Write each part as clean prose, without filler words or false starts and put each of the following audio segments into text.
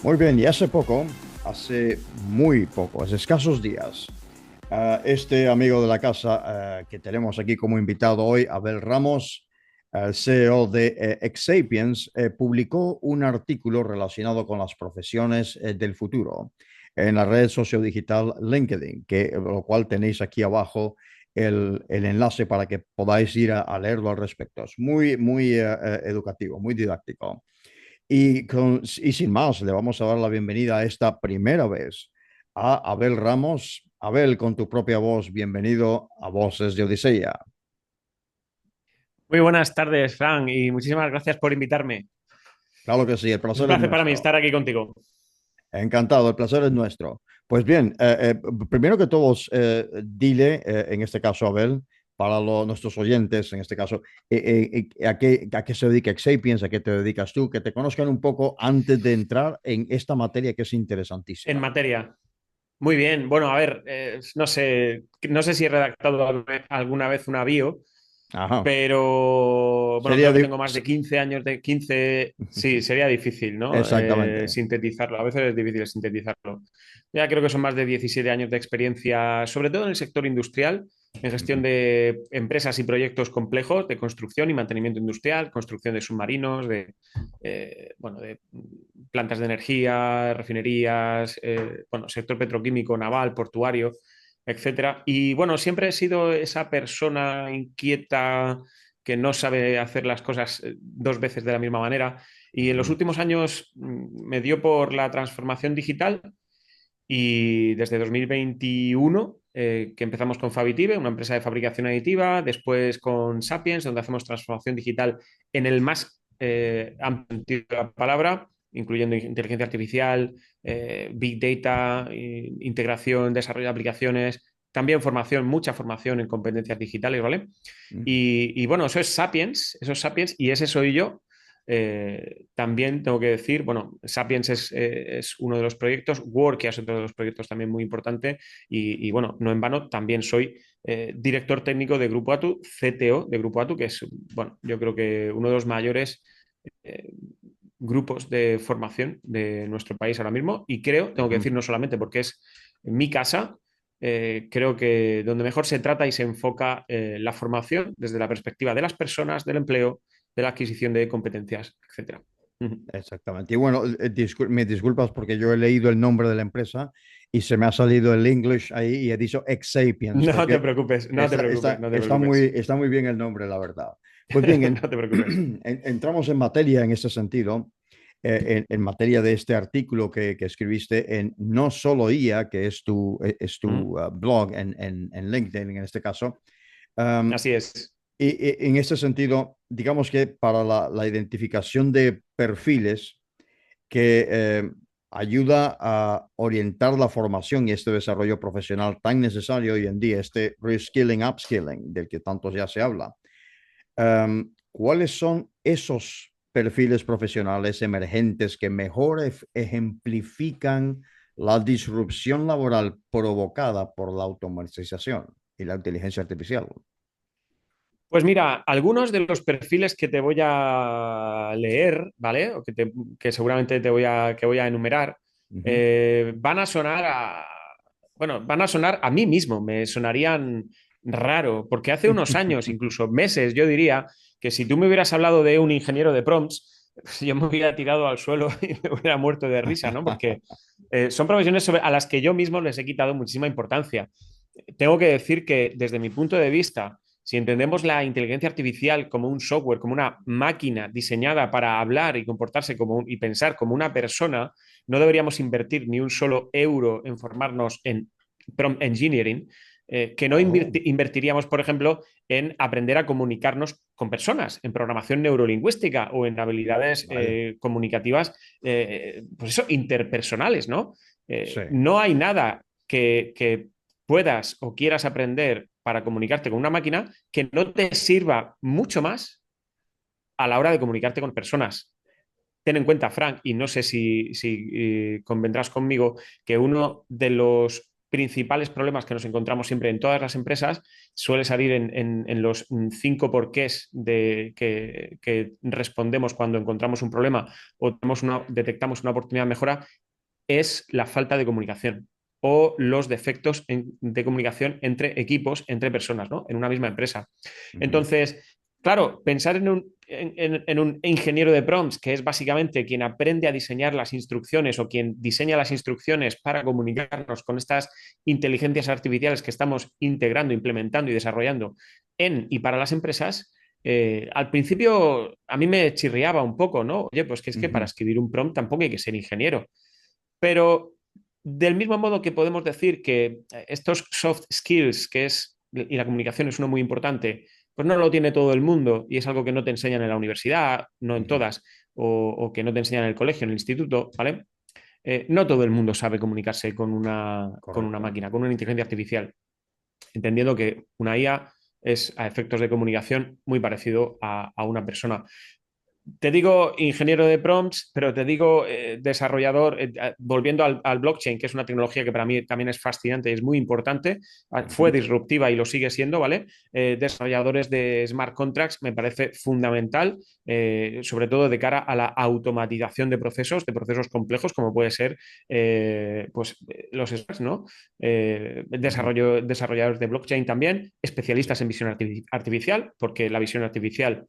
Muy bien, y hace muy poco, hace escasos días, este amigo de la casa que tenemos aquí como invitado hoy, Abel Ramos, el CEO de Exapiens, publicó un artículo relacionado con las profesiones del futuro en la red sociodigital LinkedIn, lo cual tenéis aquí abajo el enlace para que podáis ir a leerlo al respecto. Es muy educativo, muy didáctico. Y sin más, le vamos a dar la bienvenida a esta primera vez a Abel Ramos. Abel, con tu propia voz, bienvenido a Voces de Odisea. Muy buenas tardes, Fran, y muchísimas gracias por invitarme. Claro que sí, el Es un placer es placer para mí nuestro. estar aquí contigo. Encantado, el placer es nuestro. Pues bien, primero que todos, dile, en este caso, Abel, para nuestros oyentes, en este caso, a qué se dedica Exapiens, a qué te dedicas tú, que te conozcan un poco antes de entrar en esta materia que es En interesantísima. materia. Muy bien. Bueno, a ver, no sé si he redactado alguna vez una bio, Ajá. pero bueno, Sería creo que de... tengo más de 15 años de 15. Sí, sería difícil, ¿no? Exactamente. Sintetizarlo. A veces es difícil sintetizarlo. Ya creo que son más de 17 años de experiencia, sobre todo en el sector industrial, en gestión Ujú. de empresas y proyectos complejos de construcción y mantenimiento industrial, construcción de submarinos, bueno, de plantas de energía, refinerías, bueno, sector petroquímico, naval, portuario, etcétera. Y bueno, siempre he sido esa persona inquieta que no sabe hacer las cosas dos veces de la misma manera. Y en los Ujú. últimos años me dio por la transformación digital y desde 2021, que empezamos con Fabitive, una empresa de fabricación aditiva, después con Sapiens, donde hacemos transformación digital en el más amplio sentido de la palabra, incluyendo inteligencia artificial, big data, integración, desarrollo de aplicaciones, también formación, mucha formación en competencias digitales, ¿vale? Y bueno, eso es Sapiens y ese soy yo. También tengo que decir, bueno, Sapiens es uno de los proyectos, Work es otro de los proyectos también muy importante y bueno, no en vano, también soy director técnico de Grupo ATU, CTO de Grupo ATU, que es, bueno, yo creo que uno de los mayores eh, grupos de formación de nuestro país ahora mismo y creo, tengo que Ujú. decir, no solamente porque es mi casa, creo que donde mejor se trata y se enfoca la formación desde la perspectiva de las personas, del empleo, de la adquisición de competencias, etcétera. Exactamente. Y bueno, me disculpas porque yo he leído el nombre de la empresa y se me ha salido el English ahí y he dicho Exapiens, No te porque preocupes, no te preocupes, no te preocupes. está muy bien el nombre, la verdad. Pues bien, No te preocupes. entramos en materia en este sentido, en materia de este artículo que escribiste en No Solo IA, que es ¿Mm? tu blog en LinkedIn en este caso. Así es. Y en este sentido, digamos que para la identificación de perfiles que ayuda a orientar la formación y este desarrollo profesional tan necesario hoy en día, este reskilling, upskilling, del que tanto ya se habla. ¿Cuáles son esos perfiles profesionales emergentes que mejor ejemplifican la disrupción laboral provocada por la automatización y la inteligencia artificial? Pues mira, algunos de los perfiles que te voy a leer, ¿vale? Que seguramente que voy a enumerar, Ujú. van a sonar bueno, van a sonar a mí mismo, me sonarían raro, porque hace unos años, incluso meses, yo diría que si tú me hubieras hablado de un ingeniero de prompts, pues yo me hubiera tirado al suelo y me hubiera muerto de risa, ¿no? Porque son profesiones a las que yo mismo les he quitado muchísima importancia. Tengo que decir que desde mi punto de vista, si entendemos la inteligencia artificial como un software, como una máquina diseñada para hablar y comportarse y pensar como una persona, no deberíamos invertir ni un solo euro en formarnos en prompt engineering, que no Oh, invertiríamos, por ejemplo, en aprender a comunicarnos con personas, en programación neurolingüística o en habilidades vale. comunicativas, pues eso, interpersonales, ¿no? Sí, No hay nada que puedas o quieras aprender para comunicarte con una máquina que no te sirva mucho más a la hora de comunicarte con personas. Ten en cuenta, Frank, y no sé si convendrás conmigo, que uno de los principales problemas que nos encontramos siempre en todas las empresas suele salir en los 5 porqués que respondemos cuando encontramos un problema o detectamos una oportunidad de mejora, es la falta de comunicación o los defectos de comunicación entre equipos, entre personas, ¿no? En una misma empresa. Ujú. Entonces, claro, pensar en un ingeniero de prompts, que es básicamente quien aprende a diseñar las instrucciones o quien diseña las instrucciones para comunicarnos con estas inteligencias artificiales que estamos integrando, implementando y desarrollando en y para las empresas. Al principio a mí me chirriaba un poco, ¿no? Oye, pues que es que para Ujú. escribir un prompt tampoco hay que ser ingeniero. Pero del mismo modo que podemos decir que estos soft skills, y la comunicación es uno muy importante, pues no lo tiene todo el mundo y es algo que no te enseñan en la universidad, no en Ujú. todas, o que no te enseñan en el colegio, en el instituto, ¿vale? No todo el mundo sabe comunicarse con una Correcto. máquina, con una inteligencia artificial, entendiendo que una IA es a efectos de comunicación muy parecido a una persona. Te digo ingeniero de prompts, pero te digo desarrollador, volviendo al blockchain, que es una tecnología que para mí también es fascinante y es muy importante, fue Ujú. disruptiva y lo sigue siendo, ¿vale? Desarrolladores de smart contracts me parece fundamental, sobre todo de cara a la automatización de procesos complejos, como puede ser pues, los stacks, ¿no? Ujú. Desarrolladores de blockchain también, Sí, especialistas en visión artificial, porque la visión artificial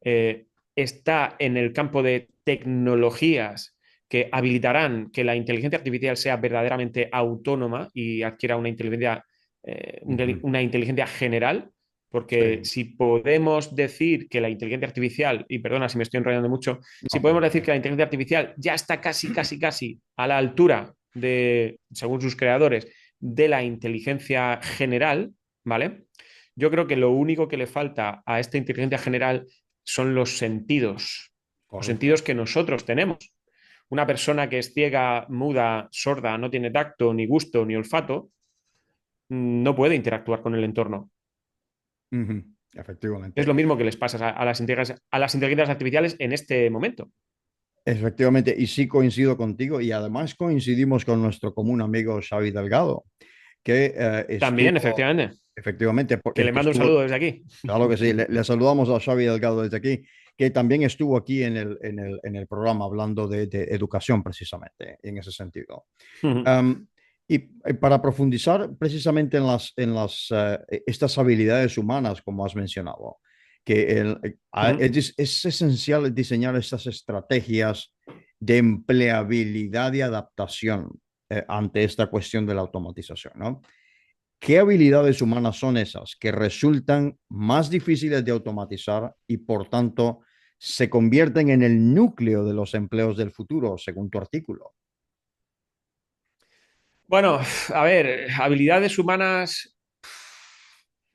eh, está en el campo de tecnologías que habilitarán que la inteligencia artificial sea verdaderamente autónoma y adquiera ujú, una inteligencia general, porque sí, si podemos decir que la inteligencia artificial, y perdona si me estoy enrollando mucho, si no, podemos decir tranquilo. que la inteligencia artificial ya está casi a la altura de, según sus creadores, de la inteligencia general, ¿vale? Yo creo que lo único que le falta a esta inteligencia general son los Correcto. sentidos que nosotros tenemos. Una persona que es ciega, muda, sorda, no tiene tacto, ni gusto, ni olfato, no puede interactuar con el entorno. Ujú. Es Efectivamente. lo mismo que les pasa a las inteligencias artificiales en este momento. Efectivamente, y sí coincido contigo, y además coincidimos con nuestro común amigo Xavi Delgado, que También, estuvo, efectivamente, efectivamente, que el le que mando un estuvo, saludo desde aquí. claro que sí, le saludamos a Xavi Delgado desde aquí, que también estuvo aquí en el programa hablando de educación precisamente, en ese sentido. Um, y para profundizar precisamente estas habilidades humanas, como has mencionado, que es esencial diseñar estas estrategias de empleabilidad y adaptación ante esta cuestión de la automatización, ¿no? ¿Qué habilidades humanas son esas que resultan más difíciles de automatizar y por tanto se convierten en el núcleo de los empleos del futuro, según tu artículo? Bueno, a ver, habilidades humanas,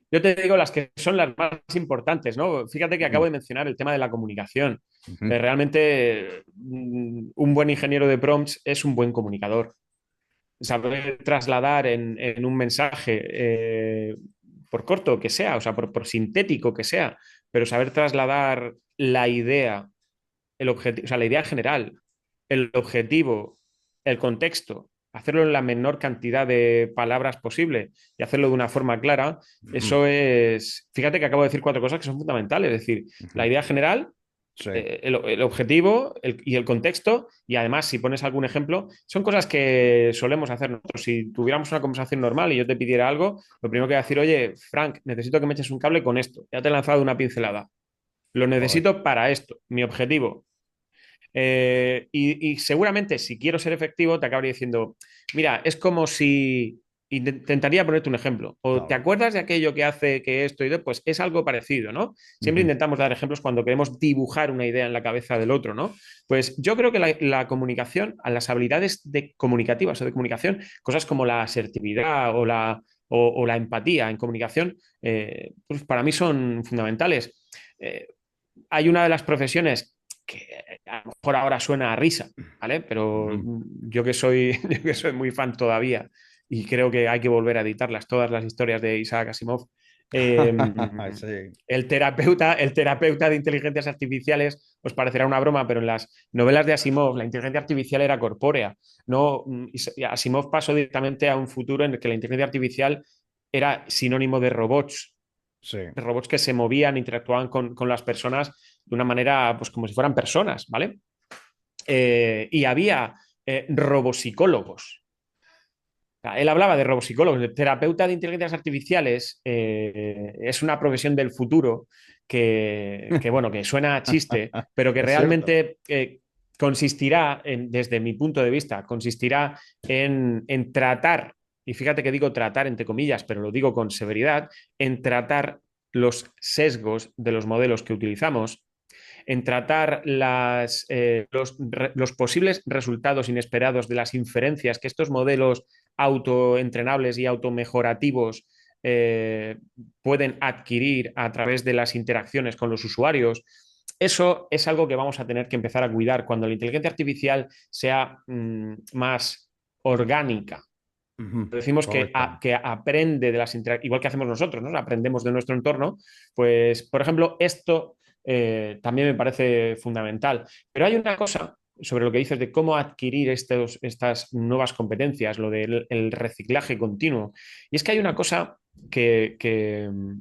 yo te digo las que son las más importantes, ¿no? Fíjate que acabo Ujú. de mencionar el tema de la comunicación. Ujú. Realmente, un buen ingeniero de prompts es un buen comunicador. Saber trasladar en un mensaje, por corto que sea, o sea, por sintético que sea, pero saber trasladar la idea, el objetivo, o sea, la idea general, el objetivo, el contexto, hacerlo en la menor cantidad de palabras posible y hacerlo de una forma clara, Ujú. eso es, fíjate que acabo de decir 4 cosas que son fundamentales, es decir, la Ujú. idea general, Sí, el objetivo y el contexto, y además, si pones algún ejemplo, son cosas que solemos hacer nosotros. Si tuviéramos una conversación normal y yo te pidiera algo, lo primero que voy a decir, oye, Frank, necesito que me eches un cable con esto. Ya te he lanzado una pincelada. Lo correcto. necesito para esto, mi objetivo. Y seguramente si quiero ser efectivo, te acabaría diciendo, mira, es como si intentaría ponerte un ejemplo. O te Claro. acuerdas de aquello que hace que esto y de, pues es algo parecido, ¿no? Siempre Ujú. intentamos dar ejemplos cuando queremos dibujar una idea en la cabeza del otro, ¿no? Pues yo creo que la comunicación, a las habilidades comunicativas o de comunicación, cosas como la asertividad o la empatía en comunicación, pues para mí son fundamentales. Eh, Hay una de las profesiones que a lo mejor ahora suena a risa, ¿vale? Pero Ujú. yo que soy muy fan todavía y creo que hay que volver a editarlas, todas las historias de Isaac Asimov. Sí, El terapeuta de inteligencias artificiales os parecerá una broma, pero en las novelas de Asimov la inteligencia artificial era corpórea. No, y Asimov pasó directamente a un futuro en el que la inteligencia artificial era sinónimo sí. de robots que se movían, interactuaban con las personas de una manera, pues como si fueran personas, ¿vale? Y había robopsicólogos. Él hablaba de robopsicólogos, de terapeuta de inteligencias artificiales. Es una profesión del futuro bueno, que suena a chiste, pero que Es cierto. realmente consistirá, desde mi punto de vista, consistirá en tratar, y fíjate que digo tratar entre comillas, pero lo digo con severidad, en tratar los sesgos de los modelos que utilizamos, en tratar los posibles resultados inesperados de las inferencias que estos modelos autoentrenables y automejorativos pueden adquirir a través de las interacciones con los usuarios. Eso es algo que vamos a tener que empezar a cuidar cuando la inteligencia artificial sea más orgánica. Ujú, Decimos correcto. que aprende de las interacciones, igual que hacemos nosotros, ¿no? Aprendemos de nuestro entorno. Pues, por ejemplo, esto también me parece fundamental. Pero hay una cosa sobre lo que dices de cómo adquirir estas nuevas competencias, lo del el reciclaje continuo. Y es que hay una cosa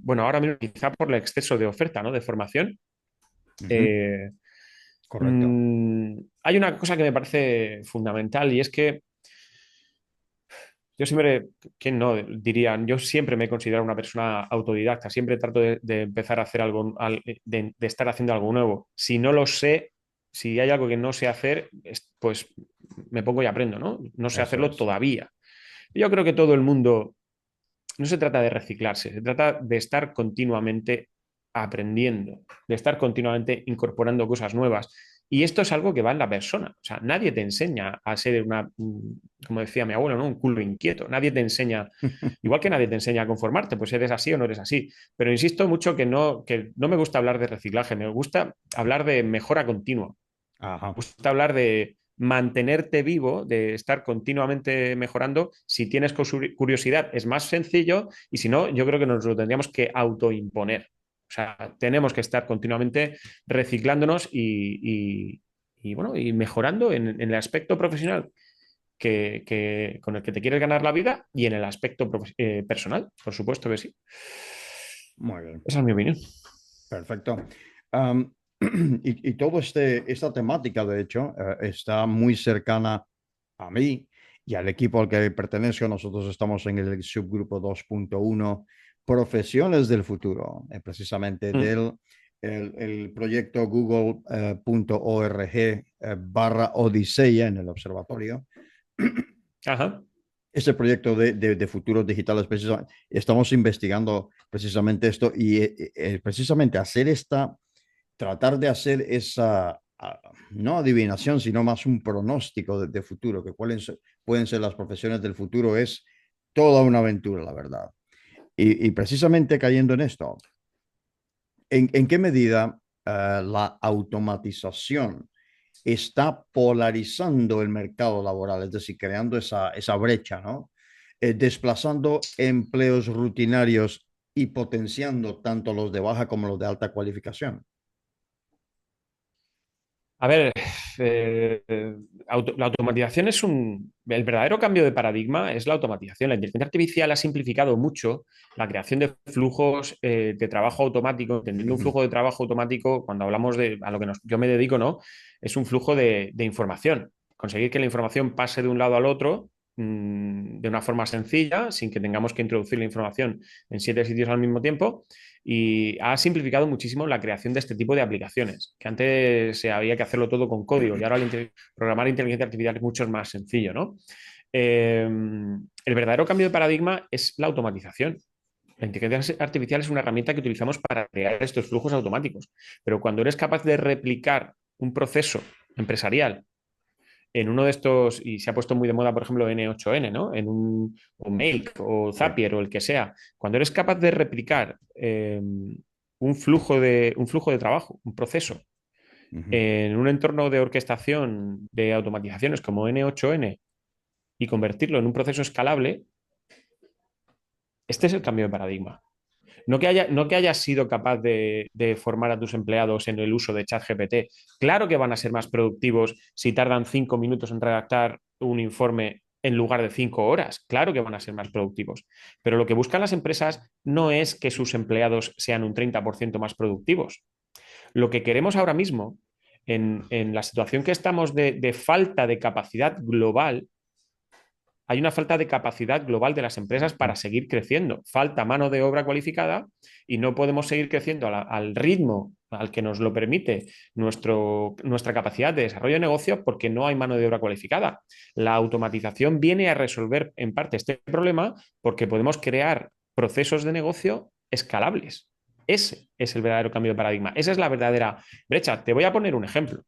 bueno, ahora mismo quizá por el exceso de oferta, ¿no? De formación. Ujú, eh, correcto. Hay una cosa que me parece fundamental y es que yo siempre, ¿quién no? Dirían, yo siempre me he considerado una persona autodidacta, siempre trato de empezar a hacer algo, de estar haciendo algo nuevo. Si no lo sé, si hay algo que no sé hacer, pues me pongo y aprendo, ¿no? No sé Eso hacerlo es. todavía. Yo creo que todo el mundo, no se trata de reciclarse, se trata de estar continuamente aprendiendo, de estar continuamente incorporando cosas nuevas. Y esto es algo que va en la persona. O sea, nadie te enseña a ser como decía mi abuelo, ¿no? Un culo inquieto. Nadie te enseña, igual que nadie te enseña a conformarte, pues eres así o no eres así. Pero insisto mucho que no me gusta hablar de reciclaje, me gusta hablar de mejora continua. Ajá. Gusta hablar de mantenerte vivo, de estar continuamente mejorando. Si tienes curiosidad, es más sencillo y si no, yo creo que nos lo tendríamos que autoimponer. O sea, tenemos que estar continuamente reciclándonos bueno, y mejorando en el aspecto profesional con el que te quieres ganar la vida y en el aspecto personal, por supuesto que sí. Muy bien. Esa es mi opinión. Perfecto. Am, y todo esta temática, de hecho, está muy cercana a mí y al equipo al que pertenezco. Nosotros estamos en el subgrupo 2.1, Profesiones del Futuro, precisamente Mm. el proyecto google.org barra Odisea en el observatorio. Ajá. Ese proyecto de futuros digitales, precisamente, estamos investigando precisamente esto y precisamente tratar de hacer esa, no adivinación, sino más un pronóstico de futuro, que pueden ser las profesiones del futuro, es toda una aventura, la verdad. Y precisamente cayendo en esto, ¿en qué medida la automatización está polarizando el mercado laboral, es decir, creando esa brecha, ¿no? Desplazando empleos rutinarios y potenciando tanto los de baja como los de alta cualificación? A ver, la automatización el verdadero cambio de paradigma es la automatización. La inteligencia artificial ha simplificado mucho la creación de flujos de trabajo automático. Entendiendo un Ujú, flujo de trabajo automático, cuando hablamos de a lo que yo me dedico, ¿no? Es un flujo de información. Conseguir que la información pase de un lado al otro de una forma sencilla, sin que tengamos que introducir la información en 7 sitios al mismo tiempo y ha simplificado muchísimo la creación de este tipo de aplicaciones, que antes se había que hacerlo todo con código y ahora programar inteligencia artificial es mucho más sencillo, ¿no? El verdadero cambio de paradigma es la automatización. La inteligencia artificial es una herramienta que utilizamos para crear estos flujos automáticos, pero cuando eres capaz de replicar un proceso empresarial en uno de estos, y se ha puesto muy de moda, por ejemplo, N8N, ¿no? O Make o sí. Zapier o el que sea, cuando eres capaz de replicar un flujo de trabajo, un proceso, Ujú. en un entorno de orquestación de automatizaciones como N8N y convertirlo en un proceso escalable, este es el cambio de paradigma. No que hayas sido capaz de formar a tus empleados en el uso de ChatGPT. Claro que van a ser más productivos si tardan 5 minutos en redactar un informe en lugar de 5 horas. Claro que van a ser más productivos. Pero lo que buscan las empresas no es que sus empleados sean un 30% más productivos. Lo que queremos ahora mismo, en la situación que estamos de falta de capacidad global, hay una falta de capacidad global de las empresas para seguir creciendo. Falta mano de obra cualificada y no podemos seguir creciendo al ritmo al que nos lo permite nuestra capacidad de desarrollo de negocio porque no hay mano de obra cualificada. La automatización viene a resolver en parte este problema porque podemos crear procesos de negocio escalables. Ese es el verdadero cambio de paradigma. Esa es la verdadera brecha. Te voy a poner un ejemplo.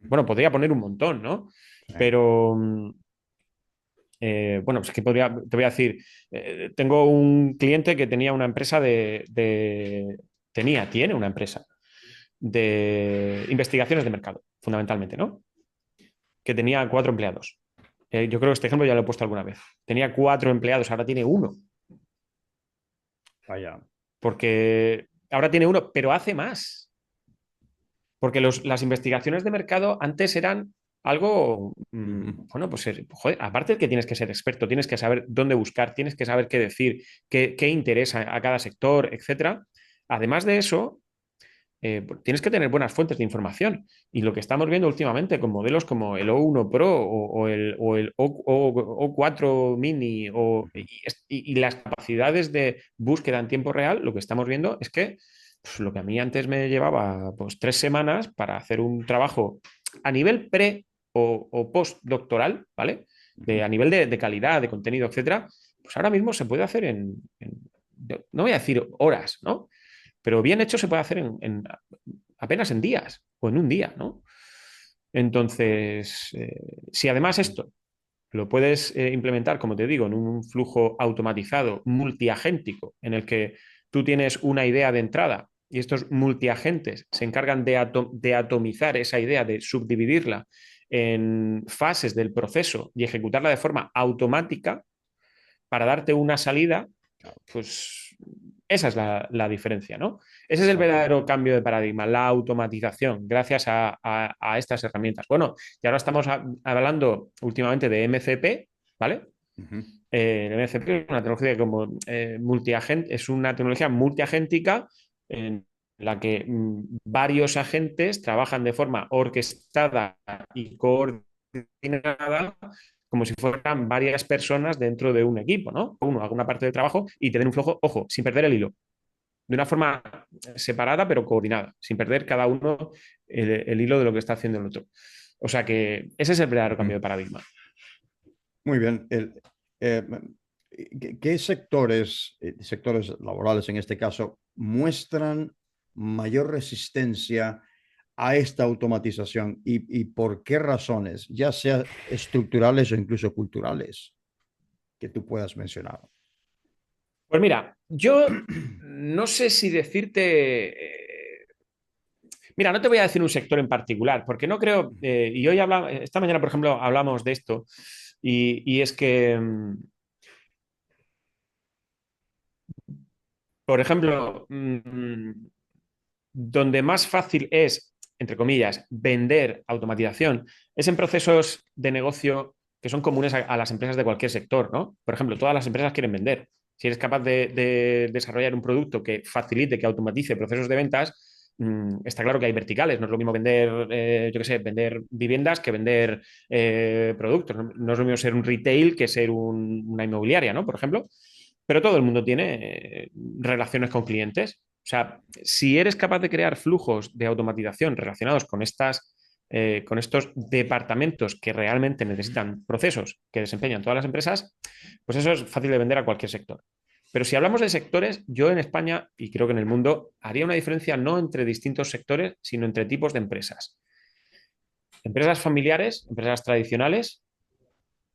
Bueno, podría poner un montón, ¿no? Sí. Pero bueno, pues que te voy a decir, tengo un cliente que tenía una empresa tiene una empresa de investigaciones de mercado, fundamentalmente, ¿no? Que tenía 4 empleados. Yo creo que este ejemplo ya lo he puesto alguna vez. Tenía 4 empleados, ahora tiene uno, Vaya. porque ahora tiene uno, pero hace más. Porque las investigaciones de mercado antes eran algo, bueno, pues joder, aparte de que tienes que ser experto, tienes que saber dónde buscar, tienes que saber qué decir, qué interesa a cada sector, etcétera. Además de eso, tienes que tener buenas fuentes de información. Y lo que estamos viendo últimamente con modelos como el O1 Pro o el O4 Mini y las capacidades de búsqueda en tiempo real, lo que estamos viendo es que pues, lo que a mí antes me llevaba pues 3 semanas para hacer un trabajo a nivel pre o postdoctoral, ¿vale? A nivel de calidad, de contenido, etcétera, pues ahora mismo se puede hacer no voy a decir horas, ¿no? Pero bien hecho se puede hacer apenas en días o en un día, ¿no? Entonces, si además esto lo puedes implementar, como te digo, en un flujo automatizado, multiagéntico, en el que tú tienes una idea de entrada y estos multiagentes se encargan de atomizar esa idea, de subdividirla en fases del proceso y ejecutarla de forma automática para darte una salida, pues esa es la diferencia, ¿no? Ese es el Exacto. verdadero cambio de paradigma, la automatización, gracias a estas herramientas. Bueno, y ahora estamos hablando últimamente de MCP, ¿vale? Ujú. El MCP es una tecnología como es una tecnología multiagéntica en la que varios agentes trabajan de forma orquestada y coordinada como si fueran varias personas dentro de un equipo, ¿no? Uno haga una parte del trabajo y te den un flujo, ojo, sin perder el hilo, de una forma separada pero coordinada, sin perder cada uno el hilo de lo que está haciendo el otro. O sea que ese es el verdadero cambio Ujú. de paradigma. Muy bien. Eh, ¿Qué sectores, sectores laborales en este caso, muestran mayor resistencia a esta automatización y por qué razones, ya sea estructurales o incluso culturales, que tú puedas mencionar? Pues mira, yo no sé si decirte, mira, no te voy a decir un sector en particular, porque no creo, y hoy esta mañana, por ejemplo, hablamos de esto, y es que, por ejemplo, donde más fácil es, entre comillas, vender automatización, es en procesos de negocio que son comunes a las empresas de cualquier sector, ¿no? Por ejemplo, todas las empresas quieren vender. Si eres capaz de desarrollar un producto que facilite, que automatice procesos de ventas, está claro que hay verticales. No es lo mismo vender, yo qué sé, vender viviendas que vender productos. No es lo mismo ser un retail que ser una inmobiliaria, ¿no? Por ejemplo. Pero todo el mundo tiene relaciones con clientes. O sea, si eres capaz de crear flujos de automatización relacionados con estos departamentos que realmente necesitan procesos que desempeñan todas las empresas, pues eso es fácil de vender a cualquier sector. Pero si hablamos de sectores, yo en España, y creo que en el mundo, haría una diferencia no entre distintos sectores, sino entre tipos de empresas. Empresas familiares, empresas tradicionales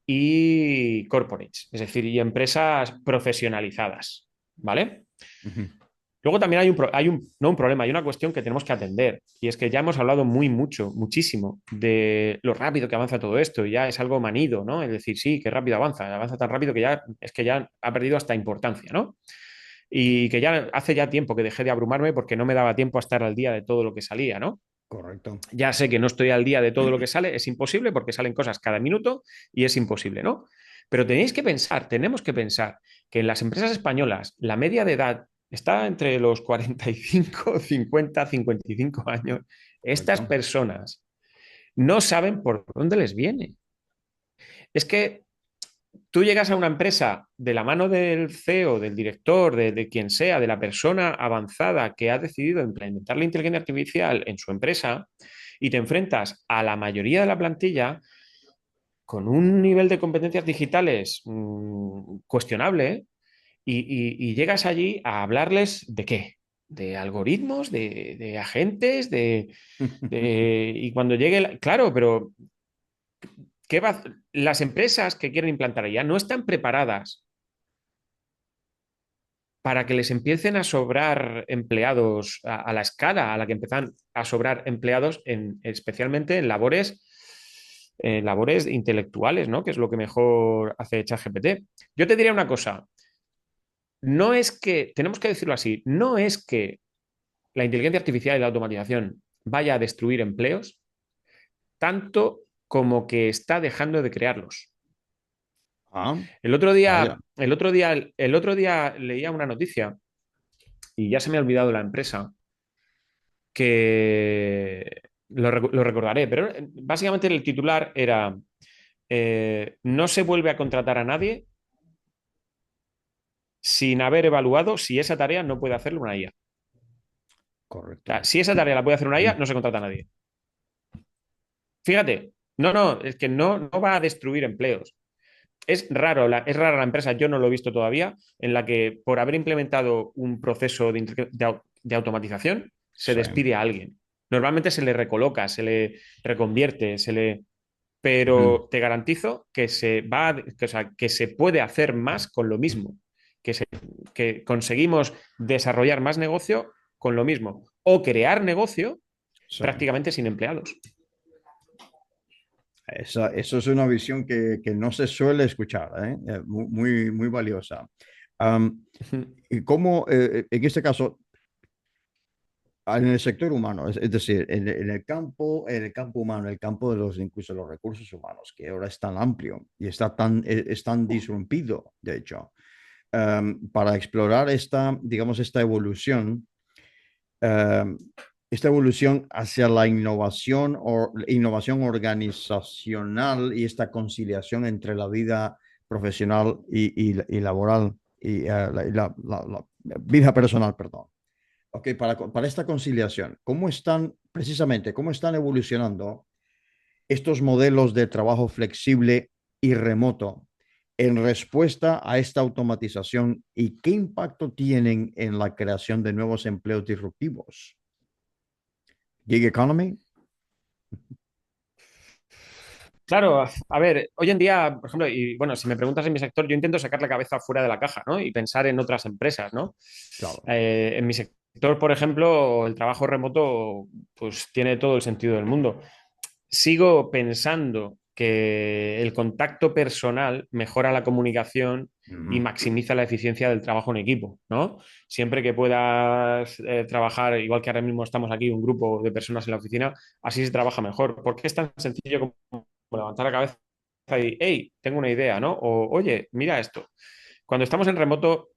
y corporates, es decir, y empresas profesionalizadas, ¿vale? Ujú. Luego también no un problema, hay una cuestión que tenemos que atender y es que ya hemos hablado muchísimo de lo rápido que avanza todo esto y ya es algo manido, ¿no? Es decir, sí, que rápido avanza tan rápido que ya es que ya ha perdido hasta importancia, ¿no? y que ya hace ya tiempo que dejé de abrumarme porque no me daba tiempo a estar al día de todo lo que salía, ¿no? Correcto. Ya sé que no estoy al día de todo lo que sale, es imposible porque salen cosas cada minuto y es imposible, ¿no? Pero tenéis que pensar, tenemos que pensar que en las empresas españolas la media de edad está entre los 45, 50, 55 años. Estas Correcto. personas no saben por dónde les viene. Es que tú llegas a una empresa de la mano del CEO, del director, de quien sea, de la persona avanzada que ha decidido implementar la inteligencia artificial en su empresa y te enfrentas a la mayoría de la plantilla con un nivel de competencias digitales cuestionable, ¿eh? Y llegas allí a hablarles de qué, de algoritmos, de agentes, y cuando llegue, claro, pero ¿qué va? Las empresas que quieren implantar ya no están preparadas para que les empiecen a sobrar empleados a la escala a la que empiezan a sobrar empleados, especialmente en labores intelectuales, ¿no? Que es lo que mejor hace ChatGPT. Yo te diría una cosa, no es que, tenemos que decirlo así, no es que la inteligencia artificial y la automatización vaya a destruir empleos, tanto como que está dejando de crearlos. Ah, El otro día, vaya. el otro día leía una noticia y ya se me ha olvidado la empresa que lo recordaré, pero básicamente el titular era no se vuelve a contratar a nadie sin haber evaluado si esa tarea no puede hacerlo una IA. O sea, Correcto. si esa tarea la puede hacer una IA, no se contrata a nadie. Fíjate, no, es que no va a destruir empleos. Es rara la empresa, yo no lo he visto todavía, en la que por haber implementado un proceso de automatización se Sí. despide a alguien. Normalmente se le recoloca, se le reconvierte, Ujú. pero te garantizo que o sea, que se puede hacer más con lo mismo, que, se, que conseguimos desarrollar más negocio con lo mismo, o crear negocio Sí. prácticamente sin empleados. Eso es una visión que no se suele escuchar, ¿eh? Muy, muy valiosa. Am, y cómo, en este caso, en el sector humano, es decir, en el campo humano, el campo de los, incluso los recursos humanos, que ahora es tan amplio y es tan disrumpido, de hecho, para explorar esta, digamos, um, esta evolución hacia la innovación o innovación organizacional y esta conciliación entre la vida profesional y laboral y la vida personal, perdón. Ok, para esta conciliación, cómo están evolucionando estos modelos de trabajo flexible y remoto en respuesta a esta automatización y qué impacto tienen en la creación de nuevos empleos disruptivos? Gig economy. Claro, a ver, hoy en día, por ejemplo, y bueno, si me preguntas en mi sector, yo intento sacar la cabeza fuera de la caja, ¿no? Y pensar en otras empresas, ¿no? Claro. En mi sector, por ejemplo, el trabajo remoto, pues tiene todo el sentido del mundo. Sigo pensando que el contacto personal mejora la comunicación y Ujú. maximiza la eficiencia del trabajo en equipo, ¿no? Siempre que puedas trabajar, igual que ahora mismo estamos aquí, un grupo de personas en la oficina, así se trabaja mejor. Porque es tan sencillo como levantar la cabeza y, hey, tengo una idea, ¿no? O, oye, mira esto. Cuando estamos en remoto,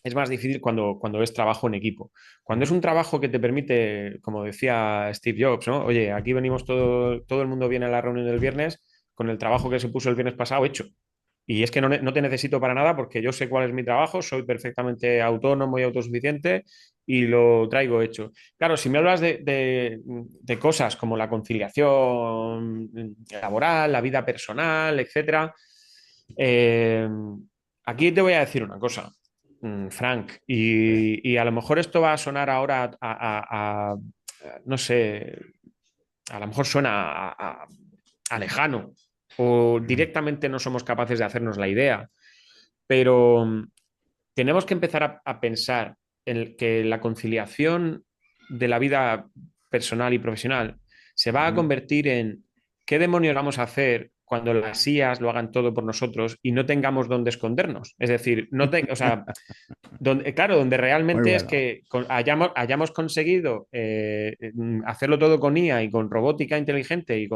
es más difícil cuando es trabajo en equipo. Cuando es Ujú. un trabajo que te permite, como decía Steve Jobs, ¿no? Oye, aquí venimos todo el mundo viene a la reunión del viernes con el trabajo que se puso el viernes pasado hecho. Y es que no te necesito para nada porque yo sé cuál es mi trabajo, soy perfectamente autónomo y autosuficiente y lo traigo hecho. Claro, si me hablas de cosas como la conciliación laboral, la vida personal, etcétera, eh, aquí te voy a decir una cosa, Frank, y a lo mejor esto va a sonar ahora no sé, a lo mejor suena a lejano o Ujú. directamente no somos capaces de hacernos la idea, pero tenemos que empezar a pensar en que la conciliación de la vida personal y profesional se va a Ujú. convertir en qué demonios vamos a hacer cuando las IAs lo hagan todo por nosotros y no tengamos dónde escondernos? Es decir, o sea, claro, donde Muy realmente es bueno. que hayamos conseguido hacerlo todo con IA y con robótica inteligente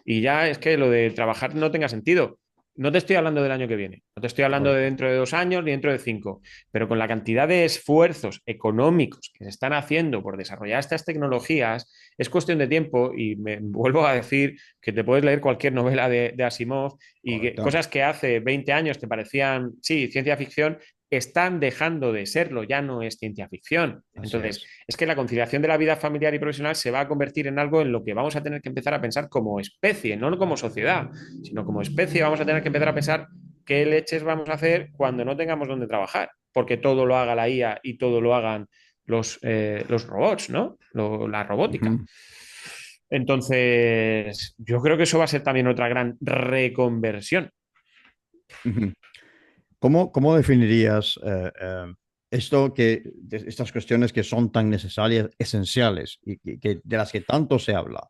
y ya es que lo de trabajar no tenga sentido. No te estoy hablando del año que viene, no te estoy hablando de Correcto. dentro de 2 años ni dentro de 5, pero con la cantidad de esfuerzos económicos que se están haciendo por desarrollar estas tecnologías, es cuestión de tiempo y me vuelvo a decir que te puedes leer cualquier novela de Asimov y Correcto. cosas que hace 20 años te parecían, sí, ciencia ficción, están dejando de serlo, ya no es ciencia ficción. Así Entonces, es. es que la conciliación de la vida familiar y profesional se va a convertir en algo en lo que vamos a tener que empezar a pensar como especie, no como sociedad, sino como especie vamos a tener que empezar a pensar qué leches vamos a hacer cuando no tengamos dónde trabajar, porque todo lo haga la IA y todo lo hagan los robots, ¿no? La robótica. Ujú, Entonces, yo creo que eso va a ser también otra gran reconversión. ujú. ¿Cómo definirías estas cuestiones que son tan necesarias, esenciales y de las que tanto se habla,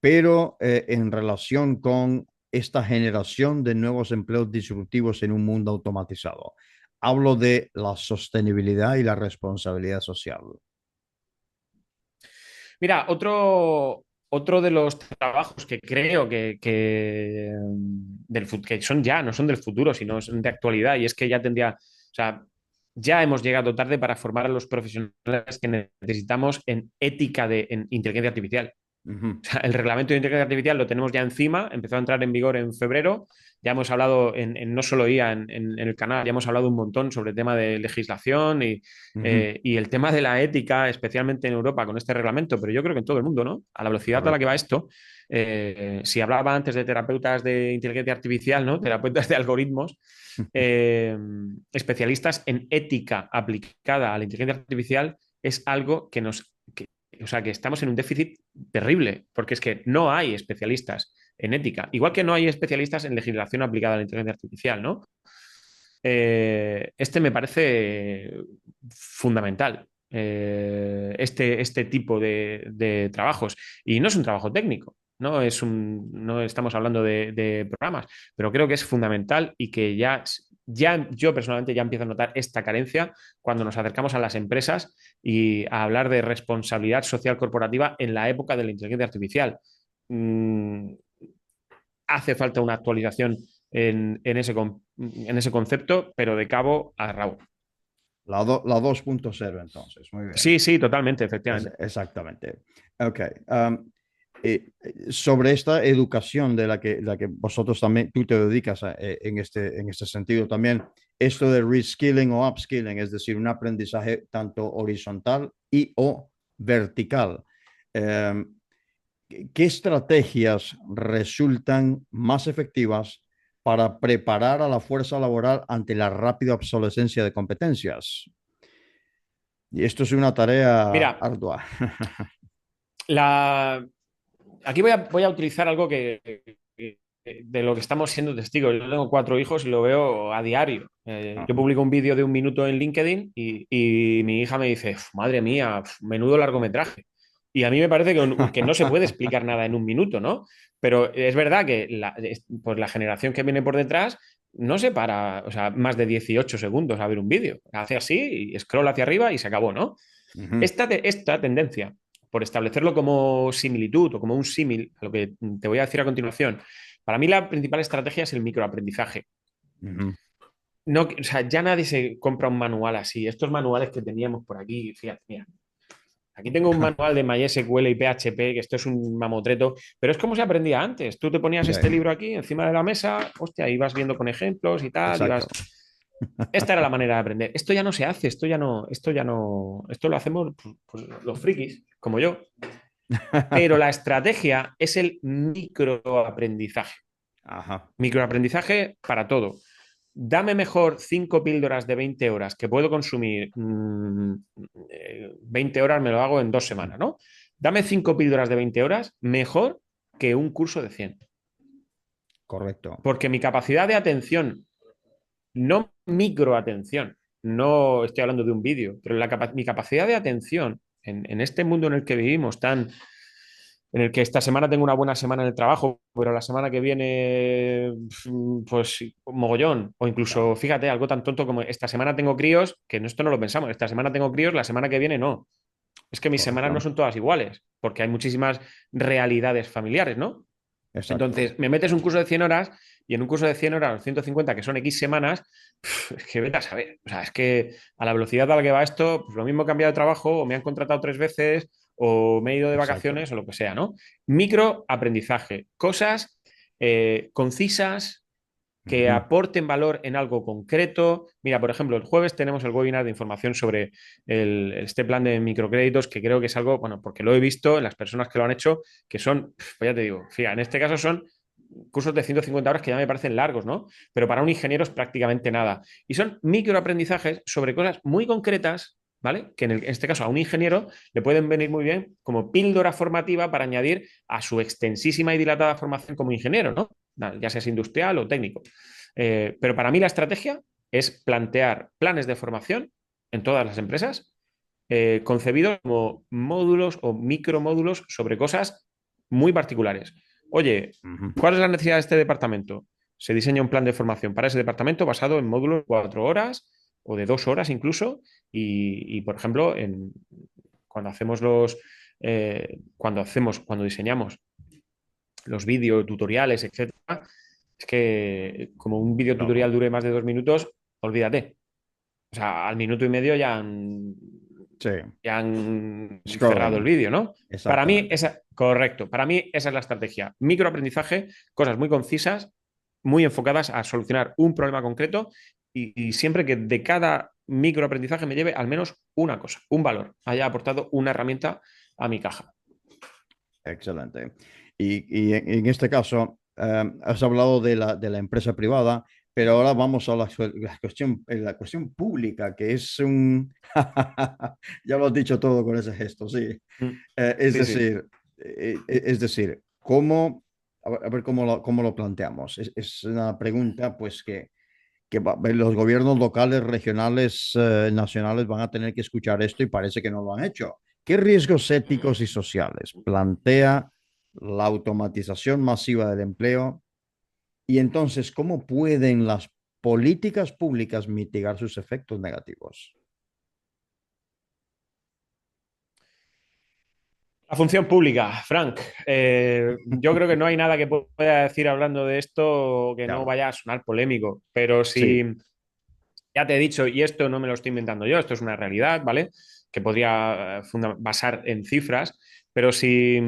pero en relación con esta generación de nuevos empleos disruptivos en un mundo automatizado? Hablo de la sostenibilidad y la responsabilidad social. Mira, otro de los trabajos que creo que son ya, no son del futuro, sino son de actualidad, y es que ya tendría, o sea, ya hemos llegado tarde para formar a los profesionales que necesitamos en ética en inteligencia artificial. Ujú, O sea, el reglamento de inteligencia artificial lo tenemos ya encima, empezó a entrar en vigor en febrero. Ya hemos hablado no solo IA en el canal, ya hemos hablado un montón sobre el tema de legislación ujú. y el tema de la ética, especialmente en Europa con este reglamento, pero yo creo que en todo el mundo, ¿no? A la velocidad a la que va Correcto. esto, si hablaba antes de terapeutas de inteligencia artificial, ¿no? Terapeutas de algoritmos, eh, especialistas en ética aplicada a la inteligencia artificial, es algo o sea, que estamos en un déficit terrible, porque es que no hay especialistas en ética, igual que no hay especialistas en legislación aplicada a la inteligencia artificial, ¿no? Este me parece fundamental, este tipo de trabajos. Y no es un trabajo técnico, no estamos hablando de programas, pero creo que es fundamental y que ya yo personalmente ya empiezo a notar esta carencia cuando nos acercamos a las empresas y a hablar de responsabilidad social corporativa en la época de la inteligencia artificial. Mm, hace falta una actualización en ese concepto, pero de cabo a rabo. La 2.0, entonces. Muy bien. Sí, sí, totalmente, efectivamente. Exactamente. Ok. Sobre esta educación de la que vosotros también, tú te dedicas en este sentido también, esto de reskilling o upskilling, es decir, un aprendizaje tanto horizontal y o vertical. Eh, ¿Qué estrategias resultan más efectivas para preparar a la fuerza laboral ante la rápida obsolescencia de competencias? Y esto es una tarea Mira, ardua. la, aquí voy a utilizar algo de lo que estamos siendo testigos. Yo tengo 4 hijos y lo veo a diario. Yo Ajá. publico un vídeo de 1 minuto en LinkedIn y mi hija me dice, madre mía, menudo largometraje. Y a mí me parece que no se puede explicar nada en 1 minuto, ¿no? Pero es verdad que pues la generación que viene por detrás no se para, o sea, más de 18 segundos a ver un vídeo. Hace así y scroll hacia arriba y se acabó, ¿no? Ujú. Esta tendencia, por establecerlo como similitud o como un símil, a lo que te voy a decir a continuación, para mí la principal estrategia es el microaprendizaje. Ujú. No, o sea, ya nadie se compra un manual así. Estos manuales que teníamos por aquí, fíjate, mira, aquí tengo un manual de MySQL y PHP, que esto es un mamotreto, pero es como se aprendía antes. Tú te ponías Sí, este libro aquí encima de la mesa, hostia, ibas viendo con ejemplos y tal, ibas. exacto. Esta era la manera de aprender. Esto ya no se hace, esto lo hacemos pues, los frikis, como yo. Pero la estrategia es el microaprendizaje. Ajá, Microaprendizaje para todo. Dame mejor 5 píldoras de 20 horas que puedo consumir. 20 horas me lo hago en 2 semanas, ¿no? Dame 5 píldoras de 20 horas mejor que un curso de 100. correcto. Porque mi capacidad de atención, no microatención, no estoy hablando de un vídeo, pero mi capacidad de atención en este mundo en el que vivimos tan en el que esta semana tengo una buena semana en el trabajo, pero la semana que viene, pues un mogollón. O incluso, Claro, fíjate, algo tan tonto como esta semana tengo críos, que esto no lo pensamos, esta semana tengo críos, la semana que viene no. Es que mis semanas no correcto. son todas iguales, porque hay muchísimas realidades familiares, ¿no? Exacto. Entonces, me metes un curso de 100 horas y en un curso de 100 horas, 150, que son X semanas, es que vete a saber. O sea, es que a la velocidad a la que va esto, pues lo mismo he cambiado de trabajo o me han contratado 3 veces o me he ido de Exacto. vacaciones o lo que sea, ¿no? Microaprendizaje, cosas concisas que Ujú. aporten valor en algo concreto. Mira, por ejemplo, el jueves tenemos el webinar de información sobre este plan de microcréditos, que creo que es algo, bueno, porque lo he visto en las personas que lo han hecho, que son, pues ya te digo, fíjate, en este caso son cursos de 150 horas que ya me parecen largos, ¿no? Pero para un ingeniero es prácticamente nada. Y son microaprendizajes sobre cosas muy concretas, ¿vale? Que en este caso a un ingeniero le pueden venir muy bien como píldora formativa para añadir a su extensísima y dilatada formación como ingeniero, ¿no? Ya sea industrial o técnico. Pero para mí la estrategia es plantear planes de formación en todas las empresas concebidos como módulos o micromódulos sobre cosas muy particulares. Oye, Ujú. ¿cuál es la necesidad de este departamento? Se diseña un plan de formación para ese departamento basado en módulos de 4 horas o de 2 horas incluso. Por ejemplo, cuando hacemos cuando diseñamos los vídeos, tutoriales, etcétera, es que como un video Claro. tutorial dure más de 2 minutos, olvídate. O sea, al minuto y medio Sí. ya han cerrado el Scrolling. vídeo, ¿no? Para mí, Exactamente. correcto, para mí esa es la estrategia. Microaprendizaje, cosas muy concisas, muy enfocadas a solucionar un problema concreto y siempre que de cada microaprendizaje me lleve al menos una cosa, un valor, haya aportado una herramienta a mi caja. Excelente. Y en este caso, has hablado de la empresa privada, pero ahora vamos a la cuestión pública, que es un... Ya lo has dicho todo con ese gesto, sí. Mm. Es Sí, sí. decir, es decir, ¿cómo, a ver cómo lo planteamos? Es una pregunta, pues, los gobiernos locales, regionales, nacionales van a tener que escuchar esto y parece que no lo han hecho. ¿Qué riesgos éticos y sociales plantea la automatización masiva del empleo? Y entonces, ¿cómo pueden las políticas públicas mitigar sus efectos negativos? La función pública, Frank. Yo creo que no hay nada que pueda decir hablando de esto que no Claro, vaya a sonar polémico, pero sí, si ya te he dicho, y esto no me lo estoy inventando yo, esto es una realidad, ¿vale? Que podría basar en cifras, pero si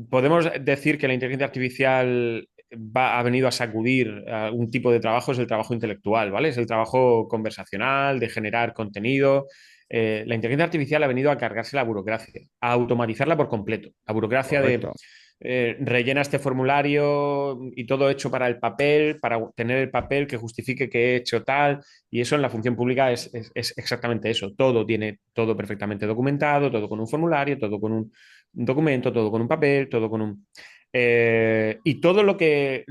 podemos decir que la inteligencia artificial ha venido a sacudir un tipo de trabajo, es el trabajo intelectual, ¿vale? Es el trabajo conversacional, de generar contenido. La inteligencia artificial ha venido a cargarse la burocracia, a automatizarla por completo. La burocracia de correcto, rellena este formulario y todo hecho para el papel, para tener el papel que justifique que he hecho tal. Y eso en la función pública es exactamente eso. Todo tiene todo perfectamente documentado, todo con un formulario, todo con un documento, todo con un papel, todo con un... y todo lo que,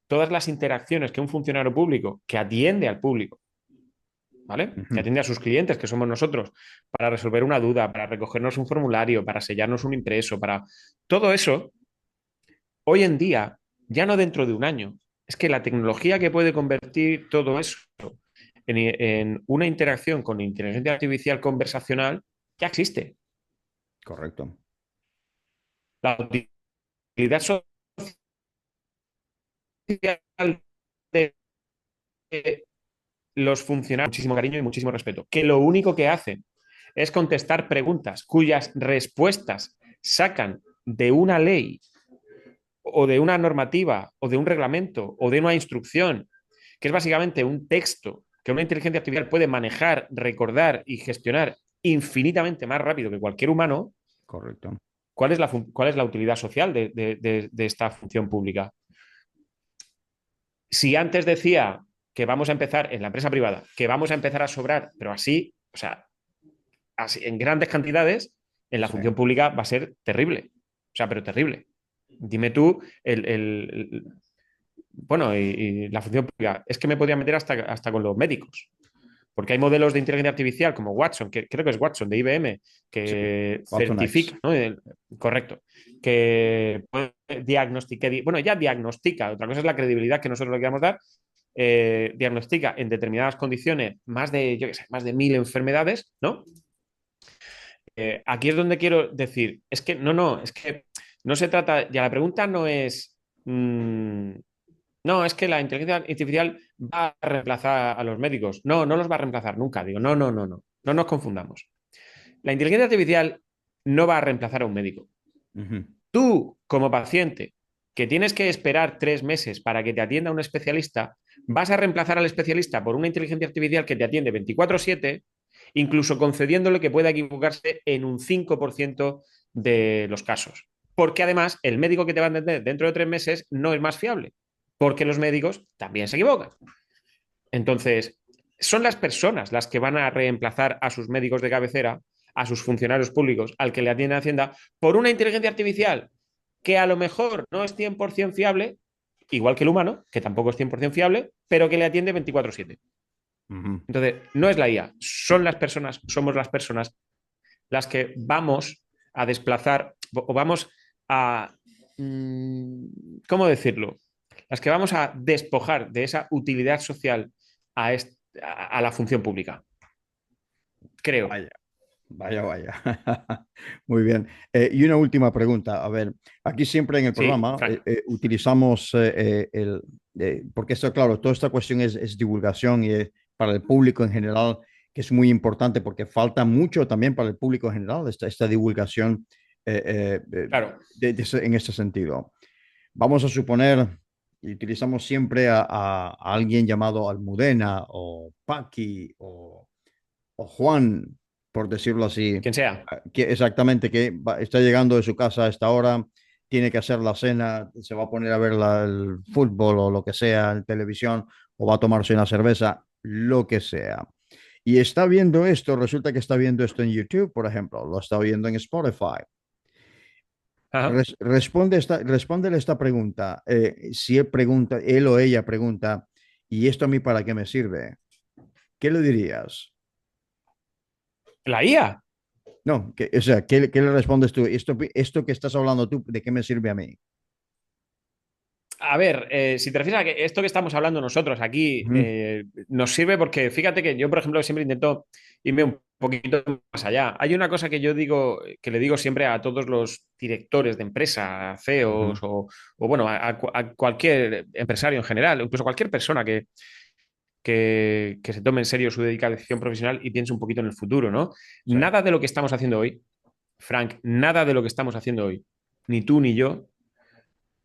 todas las interacciones que un funcionario público que atiende al público, ¿vale? Que ujú, atiende a sus clientes, que somos nosotros, para resolver una duda, para recogernos un formulario, para sellarnos un impreso, para... Todo eso, hoy en día, ya no dentro de un año, es que la tecnología que puede convertir todo eso en una interacción con inteligencia artificial conversacional ya existe. correcto. La utilidad social de los funcionarios, muchísimo cariño y muchísimo respeto, que lo único que hacen es contestar preguntas cuyas respuestas sacan de una ley o de una normativa o de un reglamento o de una instrucción, que es básicamente un texto que una inteligencia artificial puede manejar, recordar y gestionar infinitamente más rápido que cualquier humano. Correcto. ¿Cuál es la utilidad social de esta función pública? Si antes decía que vamos a empezar en la empresa privada, que vamos a empezar a sobrar, pero así, o sea, así, en grandes cantidades, en la Sí, función pública va a ser terrible. O sea, pero terrible. Dime tú, bueno, y la función pública, es que me podría meter hasta con los médicos. Porque hay modelos de inteligencia artificial como Watson, que creo que es Watson de IBM, Sí, que Watson X. certifica, ¿no? Correcto, que puede diagnosticar, bueno, ya diagnostica, otra cosa es la credibilidad que nosotros le queramos dar, diagnostica en determinadas condiciones más de, yo qué sé, más de 1000 enfermedades, ¿no? Aquí es donde quiero decir, es que es que no se trata, ya la pregunta no es, no, es que la inteligencia artificial va a reemplazar a los médicos. No, no los va a reemplazar nunca. Digo, no nos confundamos. La inteligencia artificial no va a reemplazar a un médico. Ujú, Tú, como paciente, que tienes que esperar 3 meses para que te atienda un especialista, vas a reemplazar al especialista por una inteligencia artificial que te atiende 24/7, incluso concediéndole que pueda equivocarse en un 5% de los casos. Porque además el médico que te va a atender dentro de 3 meses no es más fiable, porque los médicos también se equivocan. Entonces, son las personas las que van a reemplazar a sus médicos de cabecera, a sus funcionarios públicos, al que le atiende Hacienda, por una inteligencia artificial que a lo mejor no es 100% fiable, igual que el humano, que tampoco es 100% fiable, pero que le atiende 24/7. ujú. Entonces, no es la IA, son las personas, somos las personas las que vamos a desplazar o vamos a, ¿cómo decirlo? Las que vamos a despojar de esa utilidad social a la función pública, creo. Vaya, vaya, vaya. Muy bien. Y una última pregunta. A ver, aquí siempre en el Sí, programa Frank. utilizamos porque esto, claro, toda esta cuestión es divulgación y para el público en general, que es muy importante porque falta mucho también para el público en general esta divulgación Claro. en este sentido. Vamos a suponer, y utilizamos siempre a alguien llamado Almudena o Paqui o Juan, por decirlo así, Quien sea. que exactamente está llegando de su casa a esta hora, tiene que hacer la cena, se va a poner a ver el fútbol o lo que sea en televisión, o va a tomarse una cerveza, lo que sea. Y está viendo esto, resulta que está viendo esto en YouTube, por ejemplo, lo está viendo en Spotify. Ajá. Respóndele esta pregunta. Si él pregunta, él o ella pregunta, ¿y esto a mí para qué me sirve? ¿Qué le dirías? La IA. No, o sea, ¿qué le respondes tú? Esto que estás hablando tú, ¿de qué me sirve a mí? A ver, si te refieres a que esto que estamos hablando nosotros aquí Ujú, nos sirve porque fíjate que yo, por ejemplo, siempre intento irme un poquito más allá. Hay una cosa que yo digo, que le digo siempre a todos los directores de empresa, ujú. CEOs o bueno, a cualquier empresario en general, incluso cualquier persona que se tome en serio su dedicación profesional y piense un poquito en el futuro, ¿no? Sí. Nada de lo que estamos haciendo hoy, Frank, nada de lo que estamos haciendo hoy, ni tú ni yo,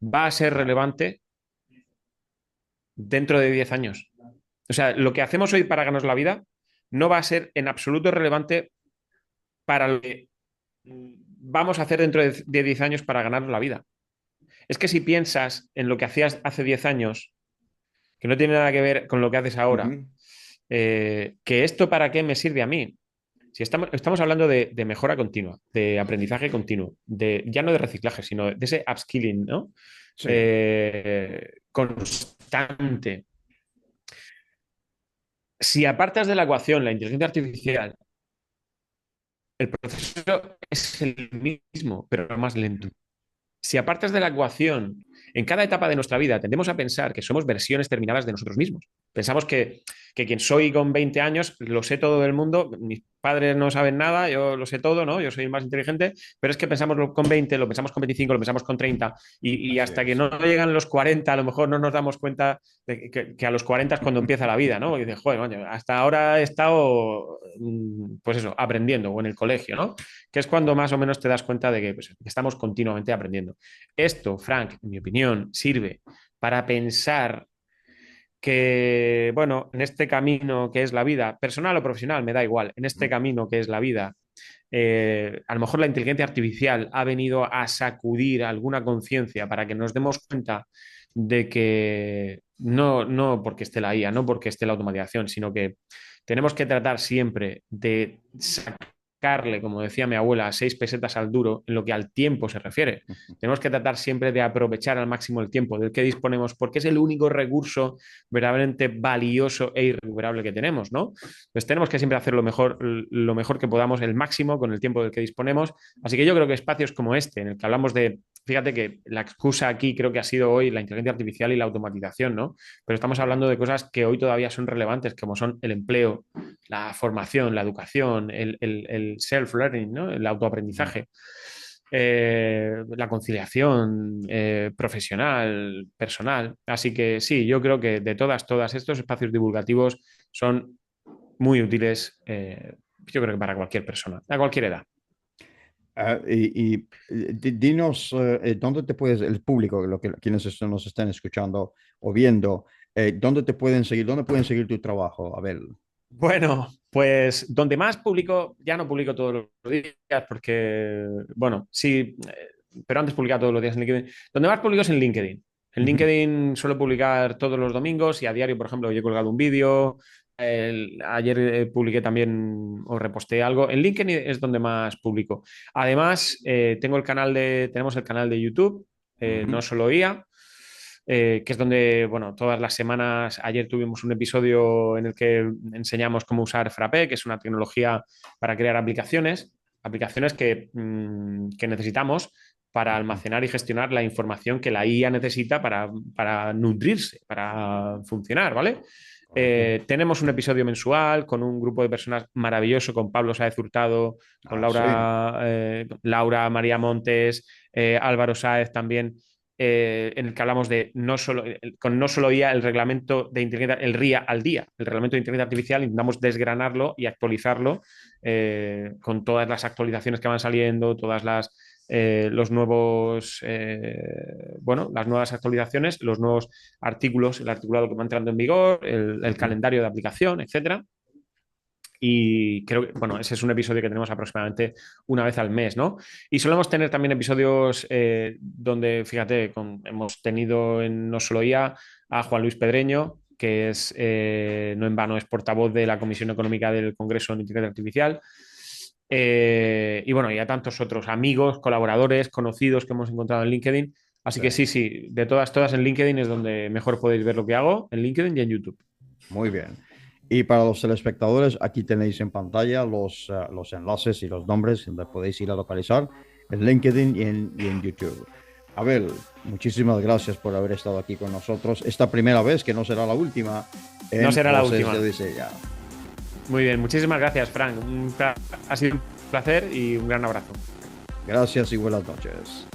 va a ser relevante dentro de 10 años. O sea, lo que hacemos hoy para ganarnos la vida no va a ser en absoluto relevante para lo que vamos a hacer dentro de 10 años para ganarnos la vida. Es que si piensas en lo que hacías hace 10 años, que no tiene nada que ver con lo que haces ahora, Ujú. que esto para qué me sirve a mí. Si estamos hablando de mejora continua, de aprendizaje continuo, ya no de reciclaje, sino de ese upskilling, ¿no? Sí. Constante. Si apartas de la ecuación la inteligencia artificial, el proceso es el mismo, pero más lento. Si apartas de la ecuación, en cada etapa de nuestra vida tendemos a pensar que somos versiones terminadas de nosotros mismos. Pensamos que quien soy con 20 años lo sé todo del mundo, mis padres no saben nada, yo lo sé todo, ¿no? Yo soy el más inteligente, pero es que pensamos con 20, lo pensamos con 25, lo pensamos con 30 y Así hasta que es. no llegan los 40 a lo mejor no nos damos cuenta de que a los 40 es cuando empieza la vida, ¿no? Y dices, joder, coño, hasta ahora he estado, pues eso, aprendiendo o en el colegio, ¿no? Que es cuando más o menos te das cuenta de que, pues, que estamos continuamente aprendiendo. Esto, Frank, en mi opinión, sirve para pensar que, bueno, en este camino que es la vida, personal o profesional, me da igual, en este Ujú. camino que es la vida, a lo mejor la inteligencia artificial ha venido a sacudir alguna conciencia para que nos demos cuenta de que no porque esté la IA, no porque esté la automatización, sino que tenemos que tratar siempre de sacar sacarle, como decía mi abuela, 6 pesetas al duro en lo que al tiempo se refiere. Tenemos que tratar siempre de aprovechar al máximo el tiempo del que disponemos, porque es el único recurso verdaderamente valioso e irrecuperable que tenemos, ¿no? Entonces tenemos que siempre hacer lo mejor que podamos, el máximo con el tiempo del que disponemos. Así que yo creo que espacios como este, en el que hablamos de, fíjate que la excusa aquí creo que ha sido hoy la inteligencia artificial y la automatización, ¿no? Pero estamos hablando de cosas que hoy todavía son relevantes, como son el empleo, la formación, la educación, el self-learning, ¿no? El autoaprendizaje. La conciliación profesional, personal. Así que sí, yo creo que de todas estos espacios divulgativos son muy útiles, yo creo que para cualquier persona, a cualquier edad. Dinos dónde te puedes, el público, quienes nos están escuchando o viendo, dónde te pueden seguir, dónde pueden seguir tu trabajo. A ver. Bueno, pues donde más publico, ya no publico todos los días porque, bueno, sí, pero antes publicaba todos los días en LinkedIn. Donde más publico es en LinkedIn. En Ujú. LinkedIn suelo publicar todos los domingos y a diario, por ejemplo, yo he colgado un vídeo. Ayer publiqué también o reposté algo. En LinkedIn es donde más publico. Además, tenemos el canal de YouTube, Ujú. No Solo IA, que es donde, bueno, todas las semanas, ayer tuvimos un episodio en el que enseñamos cómo usar Frappé, que es una tecnología para crear aplicaciones que necesitamos para Ujú. almacenar y gestionar la información que la IA necesita para nutrirse, para funcionar, ¿vale? Correcto. Tenemos un episodio mensual con un grupo de personas maravilloso, con Pablo Sáez Hurtado, con Ah, sí. Laura María Montes, Álvaro Sáez también, en el que hablamos de con no solo IA, el reglamento de inteligencia, el RIA al día, el reglamento de inteligencia artificial, intentamos desgranarlo y actualizarlo con todas las actualizaciones que van saliendo, todas los nuevos, bueno, las nuevas actualizaciones, los nuevos artículos, el articulado que va entrando en vigor, el Ujú. calendario de aplicación, etcétera. Y creo que, bueno, ese es un episodio que tenemos aproximadamente una vez al mes, ¿no? Y solemos tener también episodios donde, fíjate, hemos tenido en No Solo IA a Juan Luis Pedreño, que es, no en vano, es portavoz de la Comisión Económica del Congreso de Inteligencia Artificial. Y bueno, y a tantos otros amigos, colaboradores, conocidos que hemos encontrado en LinkedIn. Así Sí, que sí, de todas en LinkedIn es donde mejor podéis ver lo que hago, en LinkedIn y en YouTube. muy bien. Y para los telespectadores, aquí tenéis en pantalla los enlaces y los nombres donde podéis ir a localizar en LinkedIn y en YouTube. Abel, muchísimas gracias por haber estado aquí con nosotros. Esta primera vez, que no será la última, No en será la Voces de última. Odisea. Muy bien, muchísimas gracias, Frank. Ha sido un placer y un gran abrazo. Gracias y buenas noches.